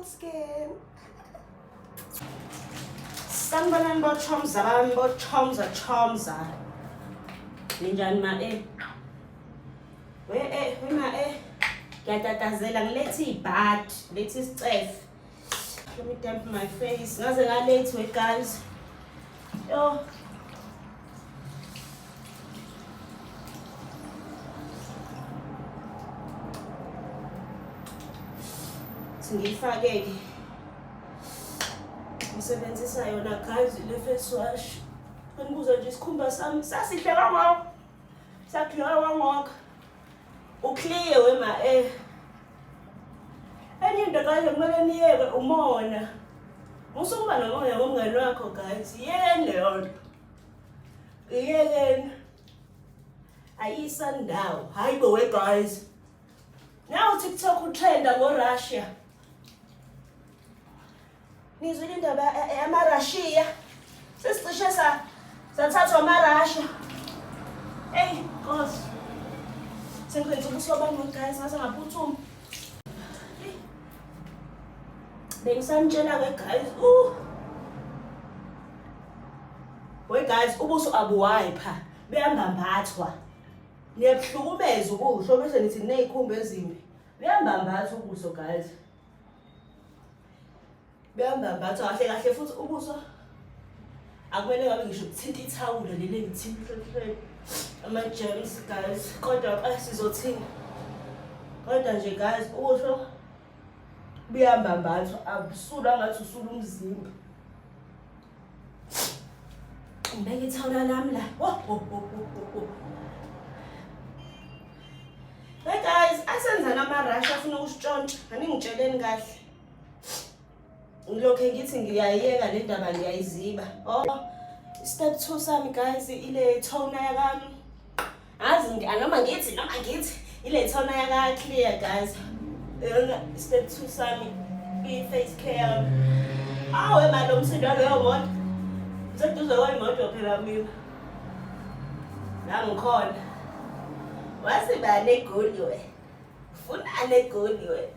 skin. Sanibonani bochomza bami, bochomza. Ninjani ma we ma ngiyatatazela ngilethe ibhadi, ngilethe isicefe. Let me damp my face. Ngaze ngalate we guys. Yo. Ngifake ngisebenzisa yona guys le face wash. Ngibuza nje isikhumba sami sasihle kangaka. Sakhiwa kangaka. Uclear we ma enye into kanje kumele niyeke umona. Musukuba nomoya ngomngane wakho guys. Yekeni leyo nto. Yekeni. Ayisandawo. Hayibo we guys. Now TikTok utrenda ngo Russia. Nizwile indaba yamaRussia. Sesicishe sathathwa amaRussia. Hey, Nkosi. Sengikwenza ubuso bami guys, ngase ngaphuthuma. Bengisanitshela ke guys, we guys, ubuso abuwayipha, buyambambathwa. Niyabhlukumeza ubuso bese nithi nezikhumba ezimbi. Buyambambathwa ubuso guys. Buyambambathwa kahle kahle futhi ubuso akumele ngabe ngisho ukuthinta ithawula leli ngithinta ama germs guys. Kodwa sizothina. Kodwa nje guys, ubuso buyambambathwa, abusula ngathi usula umzimba. Ngibeka ithawula lami la. Hey guys, asenzana amaRussia afuna ukusitshontsha. Aningitsheleni kahle. Ngilokho ngithi ngiyayeka le ndaba ngiyayiziba. Step 2 sami guys ile toner yakami. Azi noma ngithi ile toner yaka clear guys. Step 2 sami i face care. Awe manje umsindo leyo moto. Seduze kwayimoto phela mina. La ngikhona. Wasiba negoli we. Ufuna negoli we.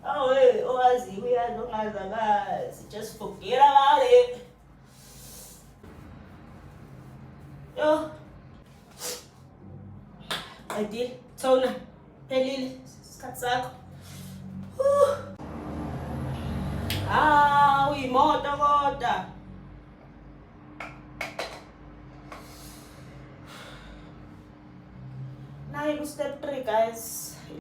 Oh hey, owazi uyazi ongazakazi. Just forget about it. Yo. Adil, toner. Pelile, isikhathi sakho. Uyimoto kodwa. Nayi ku step 3 guys.